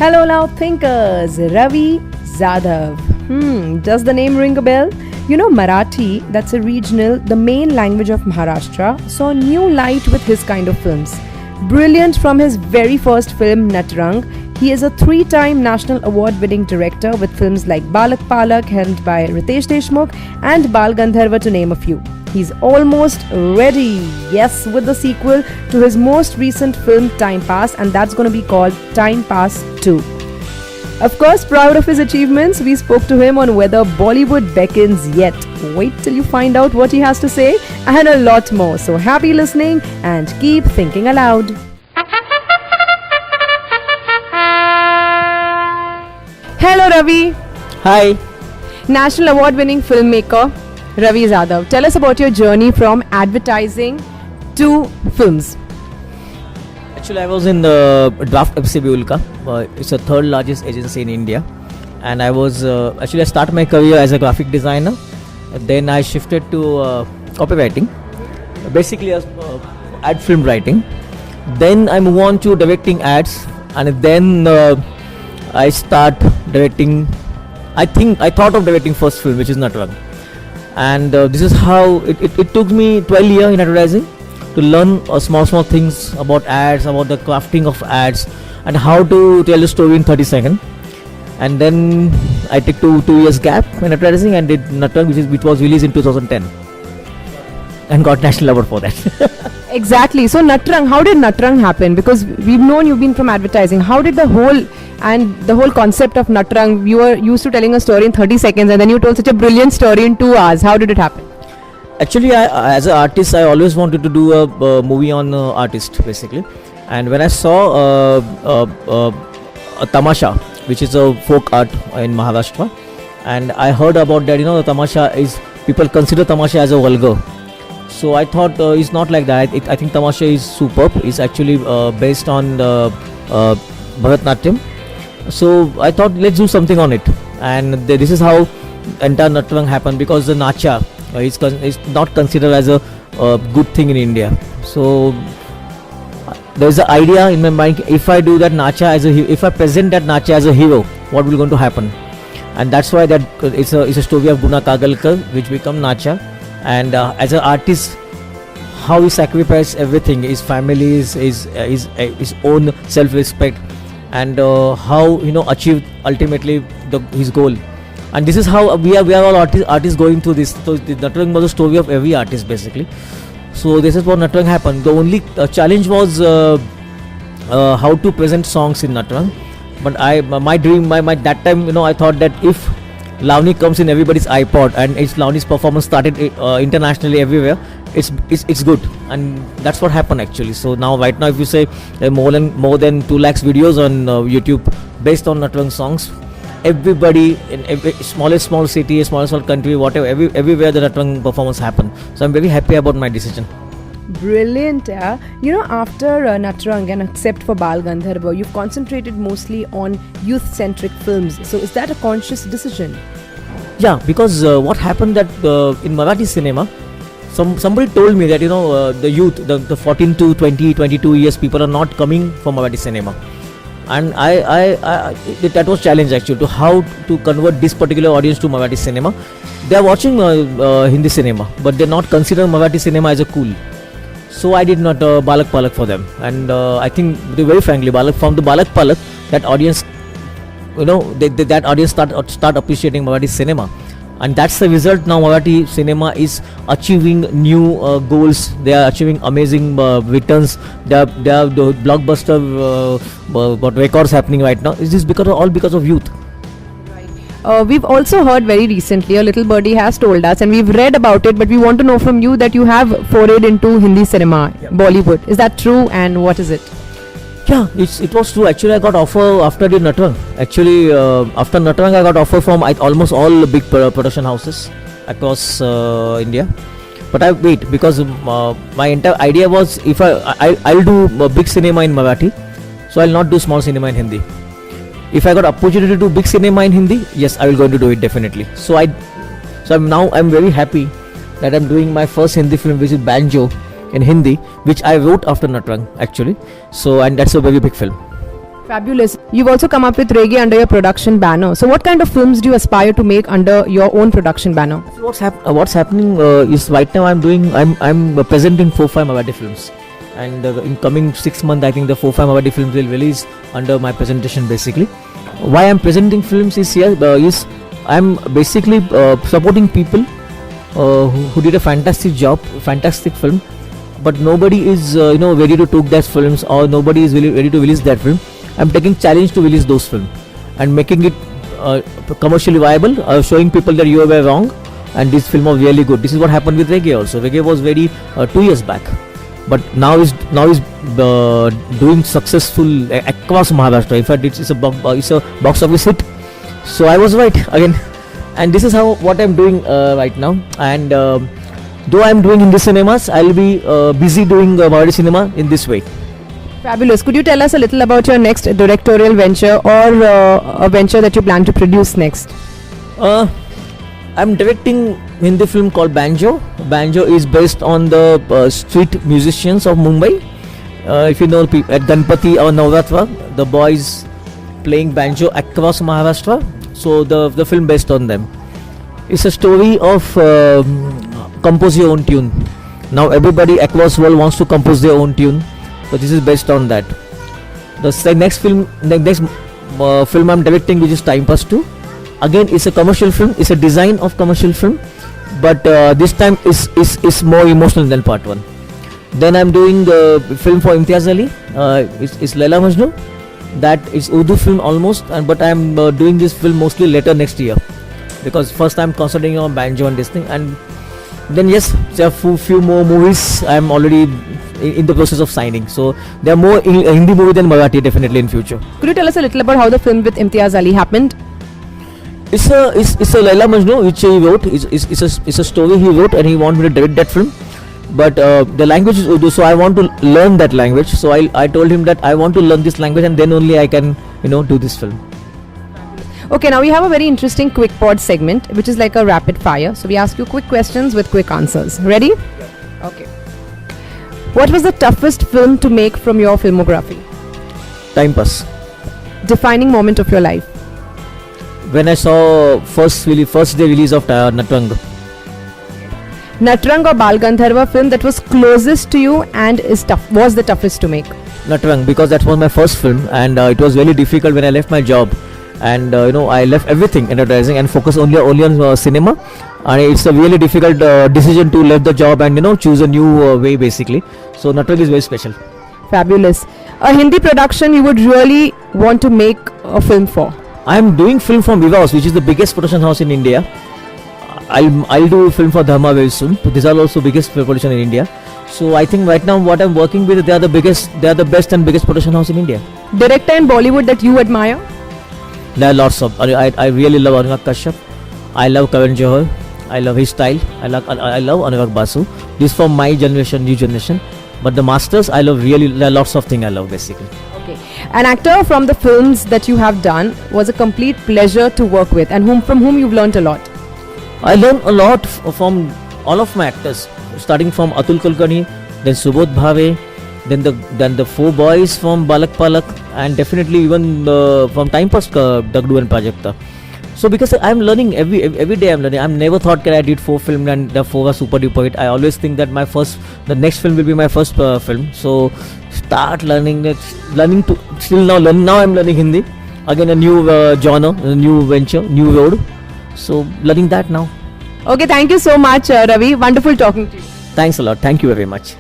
Hello now thinkers, Ravi Zadav. Does the name ring a bell? You know Marathi, that's a regional, the main language of Maharashtra, saw new light with his kind of films. Brilliant from his very first film Natrang, he is a 3-time National Award-winning director with films like Balak Palak, helmed by Ritesh Deshmukh, and Bal Gandharva to name a few. He's almost ready, yes, with the sequel to his most recent film Time Pass, and that's going to be called Time Pass 2. Of course, proud of his achievements, we spoke to him on whether Bollywood beckons yet. Wait till you find out what he has to say, and a lot more. So happy listening and keep thinking aloud. Hello Ravi. Hi. National award-winning filmmaker Ravi Zadav. Tell us about your journey from advertising to films. Actually, I was in the Draft FCB Ulka. It's the third largest agency in India. And I was, I started my career as a graphic designer. Then I shifted to copywriting, basically as ad film writing. Then I moved on to directing ads. And then I start directing, I thought of directing first film, which is Natrang. And this is how it took me 12 years in advertising to learn small things about ads, about the crafting of ads, and how to tell a story in 30 seconds. And then I took two years gap in advertising and did Natrang, which was released in 2010, and got national award for that. Exactly. So Natrang, how did Natrang happen? Because we've known you've been from advertising. How did the whole concept of Natrang, you were used to telling a story in 30 seconds and then you told such a brilliant story in 2 hours. How did it happen? Actually, as an artist, I always wanted to do a movie on artist, basically. And when I saw a Tamasha, which is a folk art in Maharashtra, and I heard about that, the Tamasha is, people consider Tamasha as a vulgar. So I thought it's not like that. I think Tamasha is superb. It's actually based on Bharatnatyam. So I thought, let's do something on it. And this is how entire Natrang happened, because the Nacha is not considered as a good thing in India. So there's an idea in my mind, if I do that Nacha if I present that Nacha as a hero, what will going to happen? And that's why that it's a story of Guna Kagalkar, which become Nacha. And as an artist, how he sacrificed everything, his family, his own self-respect, and how achieved ultimately his goal. And this is how we are all artists going through this. So the Natrang was a story of every artist, basically. So this is what Natrang happened. The only challenge was how to present songs in Natrang. But my dream, that time, I thought that if Lavani comes in everybody's iPod and it's Lavani's performance started internationally everywhere, it's good, and that's what happened actually. So right now if you say more than 2 lakhs videos on YouTube based on Natrang songs, everybody in every small city, small country, whatever, everywhere the Natrang performance happened. So I'm very happy about my decision. Brilliant. After Natrang and except for Bal Gandharva, you've concentrated mostly on youth-centric films. So is that a conscious decision? Yeah, because what happened that in Marathi cinema, somebody told me that the youth, the 14 to 20, 22 years people are not coming for Marathi cinema. And that was challenge actually, to how to convert this particular audience to Marathi cinema. They are watching Hindi cinema, but they're not considering Marathi cinema as a cool. So I did not Balak Palak for them, and I think very frankly, from the Balak Palak, that audience, that audience start appreciating Marathi cinema, and that's the result. Now Marathi cinema is achieving new goals. They are achieving amazing returns. They have the blockbuster records happening right now. Is this all because of youth? We've also heard very recently, a little birdie has told us, and we've read about it, but we want to know from you that you have forayed into Hindi cinema, Bollywood. Is that true, and what is it? Yeah, it was true. Actually, I got offer after the Natrang. Actually, after Natrang, I got offer from almost all big production houses across India. But I wait, because my entire idea was, if I'll do big cinema in Marathi, so I'll not do small cinema in Hindi. If I got opportunity to do big cinema in Hindi, yes, I will going to do it definitely. So I'm very happy that I'm doing my first Hindi film, which is Banjo in Hindi, which I wrote after Natrang actually. So, and that's a very big film. Fabulous. You've also come up with reggae under your production banner. So, what kind of films do you aspire to make under your own production banner? So what's happening is right now I'm presenting 4-5 Marathi films, and in coming 6 months I think the 4-5 Marathi films will release under my presentation basically. Why I'm presenting films is here is I'm basically supporting people who did a fantastic job, fantastic film, but nobody is ready to take that films, or nobody is really ready to release that film. I'm taking challenge to release those films and making it commercially viable, showing people that you were wrong and this film was really good. This is what happened with reggae also. Reggae was very 2 years back, but now is doing successful across Maharashtra. In fact, it's a box office hit. So I was right again, and this is what I'm doing right now. And though I'm doing Hindi cinemas, I'll be busy doing Marathi cinema in this way. Fabulous. Could you tell us a little about your next directorial venture, or a venture that you plan to produce next? I'm directing Hindi film called Banjo. Banjo is based on the street musicians of Mumbai. If you know, at Ganpati or Navratra, the boys playing banjo across Maharashtra. So the film based on them. It's a story of compose your own tune. Now everybody across world wants to compose their own tune. So this is based on that. The next film I'm directing, which is Time Pass 2. Again, it's a commercial film. It's a design of commercial film, but this time is more emotional than part 1. Then I'm doing the film for Imtiaz Ali. It's Laila Majnu. That is Urdu film almost, but I'm doing this film mostly later next year, because first I'm concentrating on banjo and this thing, and then yes, there are few more movies I'm already in the process of signing. So there are more Hindi movie than Marathi definitely in future. Could you tell us a little about how the film with Imtiaz Ali happened? It's a Laila Majnu which he wrote. It's a story he wrote, and he wanted me to direct that film. But the language is Urdu, so I want to learn that language. So I told him that I want to learn this language, and then only I can do this film. Okay, now we have a very interesting quick pod segment, which is like a rapid fire. So we ask you quick questions with quick answers. Ready? Okay. What was the toughest film to make from your filmography? Time Pass. Defining moment of your life? When I saw first day release of Natrang. Natrang or Bal Gandharva film that was closest to you and was the toughest to make? Natrang, because that was my first film, and it was really difficult when I left my job, and I left everything, advertising, and focus only on cinema, and it's a really difficult decision to leave the job and choose a new way basically. So Natrang is very special. Fabulous. A Hindi production you would really want to make a film for? I am doing film from Viva House, which is the biggest production house in India. I'll do a film for Dharma very soon. So these are also biggest production in India. So I think right now what I'm working with, they are the best and biggest production house in India. Director in Bollywood that you admire? There are lots of. I really love Anurag Kashyap. I love Karan Johar. I love his style. I love Anurag Basu. This from my generation, new generation. But the masters, I love really. There are lots of things I love basically. Okay. An actor from the films that you have done was a complete pleasure to work with, and from whom you've learnt a lot. I learned a lot from all of my actors, starting from Atul Kulkarni, then Subodh Bhave, then the 4 boys from Balak Palak, and definitely even from Time Pass Dagdu and Prajakta. So because I'm learning every day, I'm learning. I've never thought that I did 4 films and the 4 were super duper hit. I always think that the next film will be my first film. So start learning now I'm learning Hindi. Again a new genre, a new venture, new road. So learning that now. Okay, thank you so much, Ravi. Wonderful talking to you. Thanks a lot. Thank you very much.